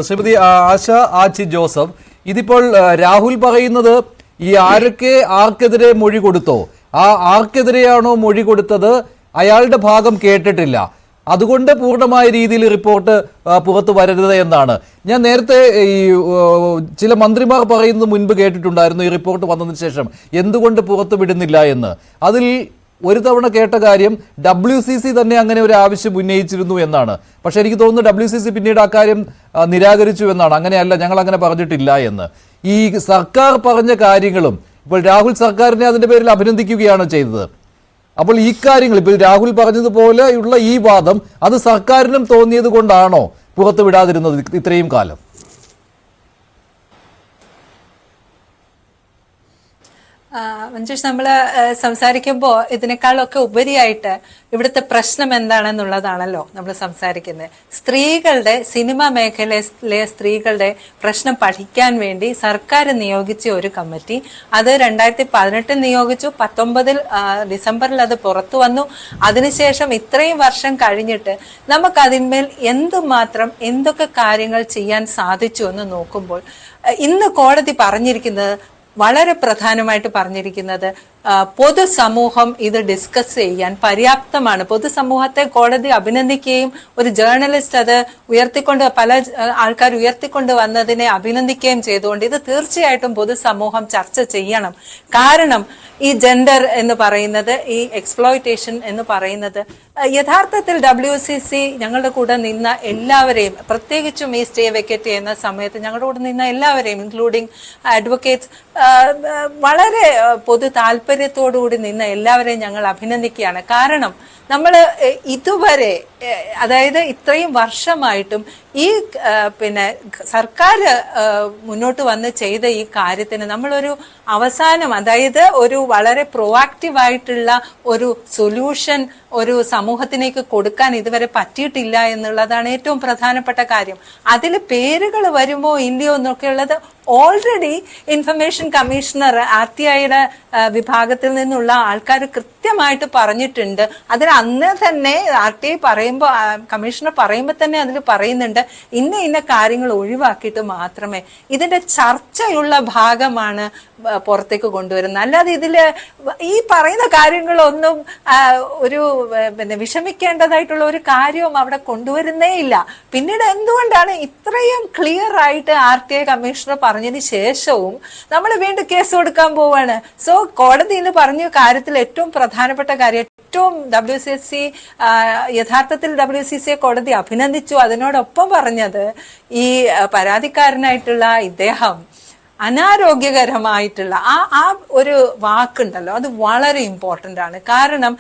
ശ്രീമതി ആശ ആച്ചി Joseph, ഇതിപ്പോൾ രാഹുൽ പറയുന്നത് ഈ ആർക്കെതിരെ മൊഴി കൊടുത്തോ, ആർക്കെതിരെയാണോ മൊഴി കൊടുത്തത് അയാളുടെ ഭാഗം കേട്ടിട്ടില്ല, അതുകൊണ്ട് പൂർണ്ണമായ രീതിയിൽ റിപ്പോർട്ട് പുറത്തു വരരുത് എന്നാണ്. ഞാൻ നേരത്തെ ഈ ചില മന്ത്രിമാർ പറയുന്നത് മുൻപ് കേട്ടിട്ടുണ്ടായിരുന്നു, ഈ റിപ്പോർട്ട് വന്നതിന് ശേഷം എന്തുകൊണ്ട് പുറത്തു വിടുന്നില്ല എന്ന്. അതിൽ ഒരു തവണ കേട്ട കാര്യം WCC തന്നെ അങ്ങനെ ഒരു ആവശ്യം ഉന്നയിച്ചിരുന്നു എന്നാണ്. പക്ഷെ എനിക്ക് തോന്നുന്നു WCC പിന്നീട് അക്കാര്യം നിരാകരിച്ചു എന്നാണ്. അങ്ങനെയല്ല, ഞങ്ങൾ അങ്ങനെ പറഞ്ഞിട്ടില്ല എന്ന്. ഈ സർക്കാർ പറഞ്ഞ കാര്യങ്ങളും ഇപ്പോൾ രാഹുൽ സർക്കാരിനെ അതിൻ്റെ പേരിൽ അഭിനന്ദിക്കുകയാണ് ചെയ്തത്. അപ്പോൾ ഈ കാര്യങ്ങൾ ഇപ്പോൾ രാഹുൽ പറഞ്ഞതുപോലെയുള്ള ഈ വാദം അത് സർക്കാരിനും തോന്നിയത് കൊണ്ടാണോ പുറത്തു വിടാതിരുന്നത് ഇത്രയും കാലം? മഞ്ജുഷ്, നമ്മൾ സംസാരിക്കുമ്പോൾ ഇതിനേക്കാളൊക്കെ ഉപരിയായിട്ട് ഇവിടുത്തെ പ്രശ്നം എന്താണെന്നുള്ളതാണല്ലോ നമ്മൾ സംസാരിക്കുന്നത്. സ്ത്രീകളുടെ സിനിമ മേഖലയിലെ സ്ത്രീകളുടെ പ്രശ്നം പഠിക്കാൻ വേണ്ടി സർക്കാർ നിയോഗിച്ച ഒരു കമ്മിറ്റി, അത് 2018 നിയോഗിച്ചു, 19 ഡിസംബറിൽ അത് പുറത്തു വന്നു. അതിനുശേഷം ഇത്രയും വർഷം കഴിഞ്ഞിട്ട് നമുക്ക് അതിന്മേൽ എന്തൊക്കെ കാര്യങ്ങൾ ചെയ്യാൻ സാധിച്ചു എന്ന് നോക്കുമ്പോൾ ഇന്ന് കോടതി പറഞ്ഞിരിക്കുന്നത്, വളരെ പ്രധാനമായിട്ട് പറഞ്ഞിരിക്കുന്നത്, പൊതുസമൂഹം ഇത് ഡിസ്കസ് ചെയ്യാൻ പര്യാപ്തമാണ്. പൊതുസമൂഹത്തെ കോടതി അഭിനന്ദിക്കുകയും ഒരു ജേർണലിസ്റ്റ് അത് പല ആൾക്കാർ ഉയർത്തിക്കൊണ്ട് വന്നതിനെ അഭിനന്ദിക്കുകയും ചെയ്തുകൊണ്ട് ഇത് തീർച്ചയായിട്ടും പൊതുസമൂഹം ചർച്ച ചെയ്യണം. കാരണം ഈ ജെൻഡർ എന്ന് പറയുന്നത്, ഈ എക്സ്പ്ലോയിറ്റേഷൻ എന്ന് പറയുന്നത് യഥാർത്ഥത്തിൽ WCC ഞങ്ങളുടെ കൂടെ നിന്ന എല്ലാവരെയും, പ്രത്യേകിച്ചും ഈ സ്റ്റേ വെക്കറ്റ് ചെയ്യുന്ന സമയത്ത് ഞങ്ങളുടെ കൂടെ നിന്ന എല്ലാവരെയും, ഇൻക്ലൂഡിങ് അഡ്വക്കേറ്റ്സ്, വളരെ പൊതു താല്പര്യത്തോടുകൂടി നിന്ന എല്ലാവരെയും ഞങ്ങൾ അഭിനന്ദിക്കുകയാണ്. കാരണം നമ്മൾ ഇതുവരെ, അതായത് ഇത്രയും വർഷമായിട്ടും ഈ സർക്കാർ മുന്നോട്ട് വന്ന് ചെയ്ത ഈ കാര്യത്തിന് നമ്മളൊരു അവസാനം, അതായത് ഒരു വളരെ പ്രൊആക്റ്റീവായിട്ടുള്ള ഒരു സൊല്യൂഷൻ ഒരു സമൂഹത്തിലേക്ക് കൊടുക്കാൻ ഇതുവരെ പറ്റിയിട്ടില്ല എന്നുള്ളതാണ് ഏറ്റവും പ്രധാനപ്പെട്ട കാര്യം. അതിൽ പേരുകൾ വരുമോ ഇല്ലയോ എന്നൊക്കെയുള്ളത് ഓൾറെഡി ഇൻഫർമേഷൻ കമ്മീഷണർ RTIയുടെ വിഭാഗത്തിൽ നിന്നുള്ള ആൾക്കാർ കൃത്യമായിട്ട് പറഞ്ഞിട്ടുണ്ട്. അതിൽ അന്ന് തന്നെ RTI പറയുമ്പോൾ, കമ്മീഷണർ പറയുമ്പോൾ തന്നെ അതിൽ പറയുന്നുണ്ട്, ഇന്ന കാര്യങ്ങൾ ഒഴിവാക്കിയിട്ട് മാത്രമേ ഇതിന്റെ ചർച്ചയുള്ള ഭാഗമാണ് പുറത്തേക്ക് കൊണ്ടുവരുന്നത്. അല്ലാതെ ഇതില് ഈ പറയുന്ന കാര്യങ്ങളൊന്നും ഒരു വിഷമിക്കേണ്ടതായിട്ടുള്ള ഒരു കാര്യവും അവിടെ കൊണ്ടുവരുന്നേ ഇല്ല. പിന്നീട് എന്തുകൊണ്ടാണ് ഇത്രയും ക്ലിയർ ആയിട്ട് RTI കമ്മീഷണർ പറഞ്ഞതിന് ശേഷവും നമ്മൾ വീണ്ടും കേസ് കൊടുക്കാൻ പോവാണ്? സോ കോടതിയിൽ പറഞ്ഞ കാര്യത്തിൽ ഏറ്റവും പ്രധാനപ്പെട്ട കാര്യം, ഏറ്റവും യഥാർത്ഥത്തിൽ WCCയെ കോടതി അഭിനന്ദിച്ചു. അതിനോടൊപ്പം പറഞ്ഞത്, ഈ പരാതിക്കാരനായിട്ടുള്ള ഇദ്ദേഹം അനാരോഗ്യകരമായിട്ടുള്ള ആ ഒരു വാക്കുണ്ടല്ലോ, അത് വളരെ ഇമ്പോർട്ടൻ്റ് ആണ്. കാരണം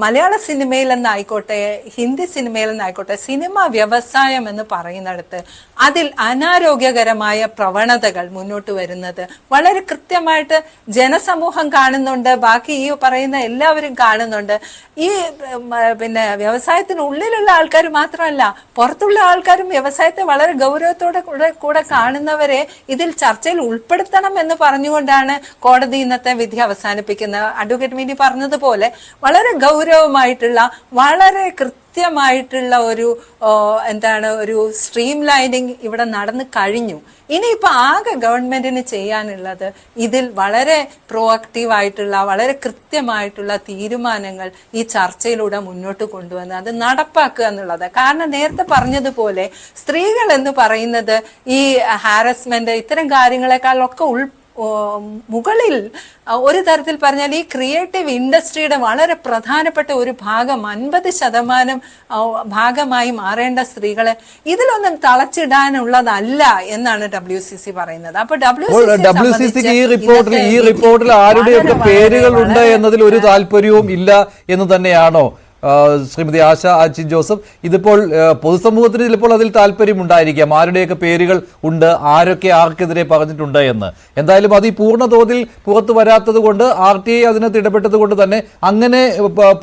മലയാള സിനിമയിൽ നിന്നായിക്കോട്ടെ, ഹിന്ദി സിനിമയിൽ നിന്നായിക്കോട്ടെ, സിനിമ വ്യവസായം എന്ന് പറയുന്നിടത്ത് അതിൽ അനാരോഗ്യകരമായ പ്രവണതകൾ മുന്നോട്ട് വരുന്നത് വളരെ കൃത്യമായിട്ട് ജനസമൂഹം കാണുന്നുണ്ട്, ബാക്കി ഈ പറയുന്ന എല്ലാവരും കാണുന്നുണ്ട്. ഈ വ്യവസായത്തിനുള്ളിലുള്ള ആൾക്കാർ മാത്രമല്ല, പുറത്തുള്ള ആൾക്കാരും വ്യവസായത്തെ വളരെ ഗൗരവത്തോടെ കൂടെ കാണുന്നവരെ ഇതിൽ ചർച്ചയിൽ ഉൾപ്പെടുത്തണം എന്ന് പറഞ്ഞുകൊണ്ടാണ് കോടതി ഇന്നത്തെ വിധി അവസാനിപ്പിക്കുന്നത്. അഡ്വക്കേറ്റ് മീനി പറഞ്ഞതുപോലെ വളരെ ഗൗരവമായിട്ടുള്ള, വളരെ കൃത്യമായിട്ടുള്ള ഒരു സ്ട്രീം ലൈനിങ് ഇവിടെ നടന്നു കഴിഞ്ഞു. ഇനിയിപ്പോ ആകെ ഗവൺമെന്റിന് ചെയ്യാനുള്ളത് ഇതിൽ വളരെ പ്രോആക്റ്റീവായിട്ടുള്ള, വളരെ കൃത്യമായിട്ടുള്ള തീരുമാനങ്ങൾ ഈ ചർച്ചയിലൂടെ മുന്നോട്ട് കൊണ്ടുവന്ന് അത് നടപ്പാക്കുക എന്നുള്ളത്. കാരണം നേരത്തെ പറഞ്ഞതുപോലെ സ്ത്രീകൾ എന്ന് പറയുന്നത് ഈ ഹാരസ്മെന്റ് ഇത്തരം കാര്യങ്ങളെക്കാളൊക്കെ മുകളിൽ, ഒരു തരത്തിൽ പറഞ്ഞാൽ ഈ ക്രിയേറ്റീവ് ഇൻഡസ്ട്രിയുടെ വളരെ പ്രധാനപ്പെട്ട ഒരു ഭാഗം, 50% ഭാഗമായി മാറേണ്ട സ്ത്രീകളെ ഇതിലൊന്നും തളച്ചിടാനുള്ളതല്ല എന്നാണ് WCC പറയുന്നത്. അപ്പൊ WCCക്ക് ഈ റിപ്പോർട്ടിൽ ആരുടെയൊക്കെ പേരുകൾ ഉണ്ട് എന്നതിൽ ഒരു താല്പര്യവും ഇല്ല എന്ന് തന്നെയാണോ ശ്രീമതി ആശ ആച്ചി ജോസഫ്? ഇതിപ്പോൾ പൊതുസമൂഹത്തിന് ചിലപ്പോൾ അതിൽ താല്പര്യമുണ്ടായിരിക്കാം, ആരുടെയൊക്കെ പേരുകൾ ഉണ്ട്, ആർക്കെതിരെ പറഞ്ഞിട്ടുണ്ട് എന്ന്. എന്തായാലും അത് ഈ പൂർണ്ണ തോതിൽ പുറത്തു വരാത്തത് കൊണ്ട്, RTI അതിനകത്ത് ഇടപെട്ടത് കൊണ്ട് തന്നെ അങ്ങനെ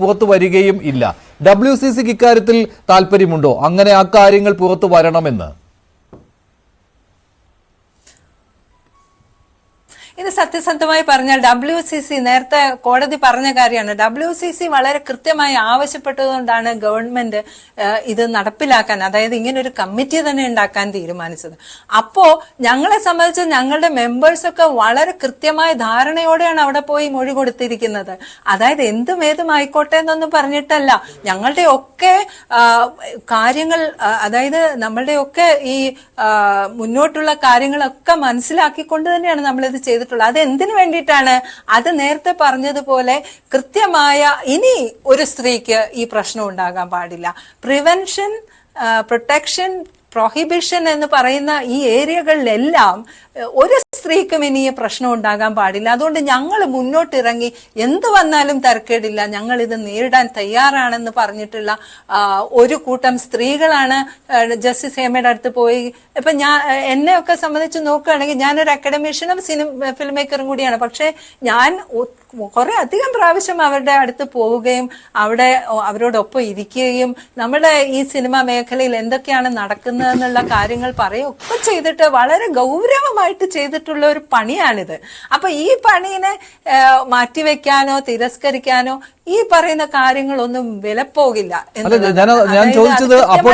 പുറത്തു വരികയും ഇല്ല. WCCക്ക് ഇക്കാര്യത്തിൽ താല്പര്യമുണ്ടോ അങ്ങനെ ആ കാര്യങ്ങൾ പുറത്തു വരണമെന്ന്? ഇത് സത്യസന്ധമായി പറഞ്ഞാൽ WCC നേരത്തെ കോടതി പറഞ്ഞ കാര്യമാണ്. WCC വളരെ കൃത്യമായി ആവശ്യപ്പെട്ടതുകൊണ്ടാണ് ഗവൺമെന്റ് ഇത് നടപ്പിലാക്കാൻ, അതായത് ഇങ്ങനെ ഒരു കമ്മിറ്റി തന്നെ ഉണ്ടാക്കാൻ തീരുമാനിച്ചത്. അപ്പോ ഞങ്ങളെ സംബന്ധിച്ച് ഞങ്ങളുടെ മെമ്പേഴ്സ് ഒക്കെ വളരെ കൃത്യമായ ധാരണയോടെയാണ് അവിടെ പോയി മൊഴി കൊടുത്തിരിക്കുന്നത്. അതായത് ഏതും ആയിക്കോട്ടെ എന്നൊന്നും പറഞ്ഞിട്ടല്ല, ഞങ്ങളുടെ ഒക്കെ കാര്യങ്ങൾ, അതായത് നമ്മളുടെ ഒക്കെ ഈ മുന്നോട്ടുള്ള കാര്യങ്ങളൊക്കെ മനസ്സിലാക്കിക്കൊണ്ട് തന്നെയാണ് നമ്മളിത് ചെയ്തിട്ടുള്ളത്. അത് എന്തിനു വേണ്ടിയിട്ടാണ്? അത് നേരത്തെ പറഞ്ഞതുപോലെ കൃത്യമായ, ഇനി ഒരു സ്ത്രീക്ക് ഈ പ്രശ്നം ഉണ്ടാകാൻ പാടില്ല. പ്രിവെൻഷൻ, പ്രൊട്ടക്ഷൻ, പ്രൊഹിബിഷൻ എന്ന് പറയുന്ന ഈ ഏരിയകളിലെല്ലാം ഒരു സ്ത്രീക്കും ഇനി പ്രശ്നം ഉണ്ടാകാൻ പാടില്ല. അതുകൊണ്ട് ഞങ്ങൾ മുന്നോട്ടിറങ്ങി എന്ത് വന്നാലും തരക്കേടില്ല, ഞങ്ങൾ ഇത് നേരിടാൻ തയ്യാറാണെന്ന് പറഞ്ഞിട്ടുള്ള ഒരു കൂട്ടം സ്ത്രീകളാണ് ജസ്റ്റിസ് ഹേമയുടെ അടുത്ത് പോയി. ഇപ്പൊ എന്നെയൊക്കെ സംബന്ധിച്ച് നോക്കുകയാണെങ്കിൽ ഞാനൊരു അക്കാഡമീഷ്യനും ഫിലിം മേക്കറും കൂടിയാണ്. പക്ഷെ ഞാൻ കുറെ അധികം പ്രാവശ്യം അവരുടെ അടുത്ത് പോവുകയും അവരോടൊപ്പം ഇരിക്കുകയും നമ്മുടെ ഈ സിനിമാ മേഖലയിൽ എന്തൊക്കെയാണ് നടക്കുന്നതെന്നുള്ള കാര്യങ്ങൾ പറയുകയൊക്കെ ചെയ്തിട്ട് വളരെ ഗൗരവമായിട്ട് ചെയ്തിട്ടുള്ള ഒരു പണിയാണിത്. അപ്പൊ ഈ പണീനെ മാറ്റിവെക്കാനോ തിരസ്കരിക്കാനോ ഈ പറയുന്ന കാര്യങ്ങളൊന്നും വിലപ്പോകില്ല. ഞാൻ ചോദിച്ചത്, അപ്പോൾ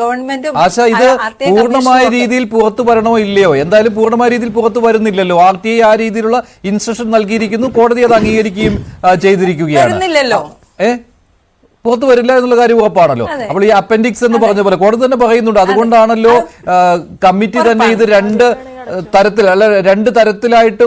ഗവൺമെന്റും ഇത് പൂർണ്ണമായ രീതിയിൽ പുറത്തു വരണോ ഇല്ലയോ? എന്തായാലും പൂർണ്ണമായ രീതിയിൽ പുറത്തു വരുന്നില്ലല്ലോ. RTI ആ രീതിയിലുള്ള ഇൻസ്ട്രക്ഷൻ നൽകിയിരിക്കുന്നു, കോടതി അത് അംഗീകരിക്കുകയും ചെയ്തിരിക്കുകയാണ്. പുറത്തു വരില്ല എന്നുള്ള കാര്യം ഉറപ്പാണല്ലോ. അപ്പോൾ ഈ അപ്പൻഡിക്സ് എന്ന് പറഞ്ഞ പോലെ കോടതി തന്നെ പറയുന്നുണ്ട്. അതുകൊണ്ടാണല്ലോ കമ്മിറ്റി തന്നെ ഇത് രണ്ട് തരത്തിലായിട്ട്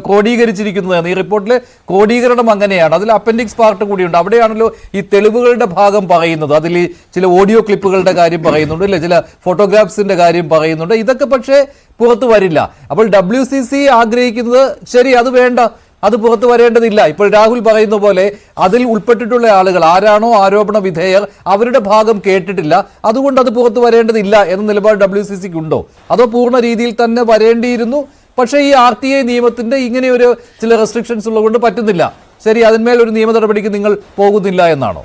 ക്രോഡീകരിച്ചിരിക്കുന്നത്. ഈ റിപ്പോർട്ടിലെ ക്രോഡീകരണം അങ്ങനെയാണ്. അതിൽ അപ്പൻഡിക്സ് പാർട്ട് കൂടിയുണ്ട്. അവിടെയാണല്ലോ ഈ തെളിവുകളുടെ ഭാഗം പറയുന്നത്. അതിൽ ചില ഓഡിയോ ക്ലിപ്പുകളുടെ കാര്യം പറയുന്നുണ്ട്, അല്ലെ, ചില ഫോട്ടോഗ്രാഫ്സിന്റെ കാര്യം പറയുന്നുണ്ട്. ഇതൊക്കെ പക്ഷേ പുറത്തു വരില്ല. അപ്പോൾ WCC ആഗ്രഹിക്കുന്നത് ശരി, അത് വേണ്ട, അത് പുറത്തു വരേണ്ടതില്ല. ഇപ്പോൾ രാഹുൽ പറയുന്ന പോലെ അതിൽ ഉൾപ്പെട്ടിട്ടുള്ള ആളുകൾ ആരാണോ ആരോപണ വിധേയർ, അവരുടെ ഭാഗം കേട്ടിട്ടില്ല, അതുകൊണ്ട് അത് പുറത്തു വരേണ്ടതില്ല എന്ന നിലപാട് WCCക്ക് ഉണ്ടോ? അതോ പൂർണ്ണ രീതിയിൽ തന്നെ വരേണ്ടിയിരുന്നു, പക്ഷേ ഈ RTI നിയമത്തിന്റെ ഇങ്ങനെ ഒരു ചില റെസ്ട്രിക്ഷൻസ് ഉള്ളതുകൊണ്ട് പറ്റുന്നില്ല, ശരി, അതിന്മേൽ ഒരു നിയമ നടപടിക്ക് നിങ്ങൾ പോകുന്നില്ല എന്നാണോ?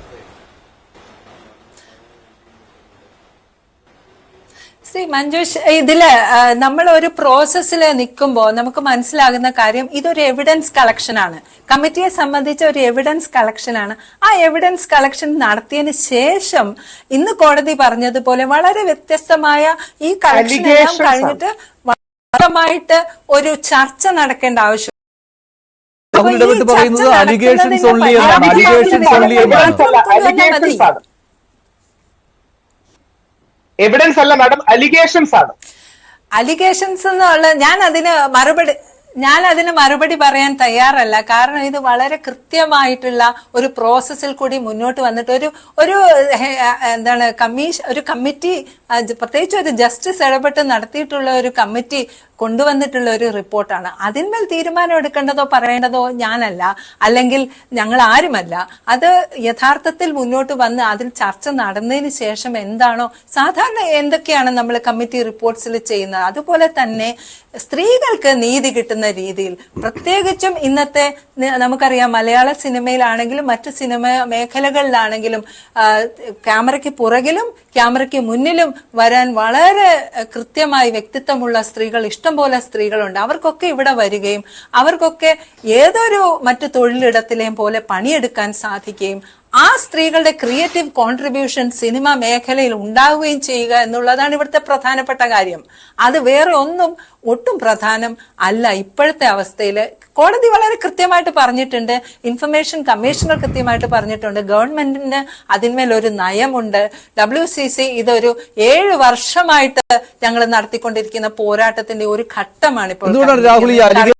മഞ്ജുഷ്, ഇതില് നമ്മൾ ഒരു പ്രോസസ്സിൽ നിൽക്കുമ്പോൾ നമുക്ക് മനസ്സിലാകുന്ന കാര്യം, ഇതൊരു എവിഡൻസ് കളക്ഷൻ ആണ്. കമ്മിറ്റിയെ സംബന്ധിച്ച ഒരു എവിഡൻസ് കളക്ഷൻ ആണ്. ആ എവിഡൻസ് കളക്ഷൻ നടത്തിയതിന് ശേഷം ഇന്ന് കോടതി പറഞ്ഞതുപോലെ വളരെ വ്യത്യസ്തമായ ഈ കളക്ഷൻ എല്ലാം കഴിഞ്ഞിട്ട് വളമായിട്ട് ഒരു ചർച്ച നടക്കേണ്ട ആവശ്യം. എവിഡൻസ് അല്ല മാഡം, അലിഗേഷൻസ് ആണ്. അലിഗേഷൻസ് എന്നുള്ള ഞാൻ അതിന് മറുപടി പറയാൻ തയ്യാറല്ല. കാരണം ഇത് വളരെ കൃത്യമായിട്ടുള്ള ഒരു പ്രോസസ്സിൽ കൂടി മുന്നോട്ട് വന്നിട്ട് ഒരു കമ്മിറ്റി, പ്രത്യേകിച്ച് ഒരു ജസ്റ്റിസ് ഇടപെട്ട് നടത്തിയിട്ടുള്ള ഒരു കമ്മിറ്റി കൊണ്ടുവന്നിട്ടുള്ള ഒരു റിപ്പോർട്ടാണ്. അതിന്മേൽ തീരുമാനം എടുക്കേണ്ടതോ പറയേണ്ടതോ ഞാനല്ല, അല്ലെങ്കിൽ ഞങ്ങൾ ആരുമല്ല. അത് യഥാർത്ഥത്തിൽ മുന്നോട്ട് വന്ന് അതിൽ ചർച്ച നടന്നതിന് ശേഷം എന്താണോ സാധാരണ എന്തൊക്കെയാണ് നമ്മൾ കമ്മിറ്റി റിപ്പോർട്ട്സിൽ ചെയ്യുന്നത്, അതുപോലെ തന്നെ സ്ത്രീകൾക്ക് നീതി കിട്ടുന്ന രീതിയിൽ, പ്രത്യേകിച്ചും ഇന്നത്തെ നമുക്കറിയാം മലയാള സിനിമയിലാണെങ്കിലും മറ്റു സിനിമ മേഖലകളിലാണെങ്കിലും ക്യാമറയ്ക്ക് പുറകിലും ക്യാമറയ്ക്ക് മുന്നിലും വരാൻ വളരെ കൃത്യമായി വ്യക്തിത്വമുള്ള സ്ത്രീകൾ, ഇഷ്ടംപോലെ സ്ത്രീകളുണ്ട്. അവർക്കൊക്കെ ഇവിടെ വരികയും അവർക്കൊക്കെ ഏതൊരു മറ്റു തൊഴിലിടത്തിലെയും പോലെ പണിയെടുക്കാൻ സാധിക്കുകയും ആ സ്ത്രീകളുടെ ക്രിയേറ്റീവ് കോൺട്രിബ്യൂഷൻ സിനിമ മേഖലയിൽ ഉണ്ടാവുകയും ചെയ്യുക എന്നുള്ളതാണ് ഇവിടുത്തെ പ്രധാനപ്പെട്ട കാര്യം. അത് വേറെ ഒട്ടും പ്രധാനം അല്ല. ഇപ്പോഴത്തെ അവസ്ഥയിൽ കോടതി വളരെ കൃത്യമായിട്ട് പറഞ്ഞിട്ടുണ്ട്, ഇൻഫർമേഷൻ കമ്മീഷണർ കൃത്യമായിട്ട് പറഞ്ഞിട്ടുണ്ട്, ഗവൺമെന്റിന് അതിന്മേൽ ഒരു നയമുണ്ട്. WCC ഇതൊരു 7 വർഷമായിട്ട് ഞങ്ങൾ നടത്തിക്കൊണ്ടിരിക്കുന്ന പോരാട്ടത്തിന്റെ ഒരു ഘട്ടമാണ് ഇപ്പോൾ.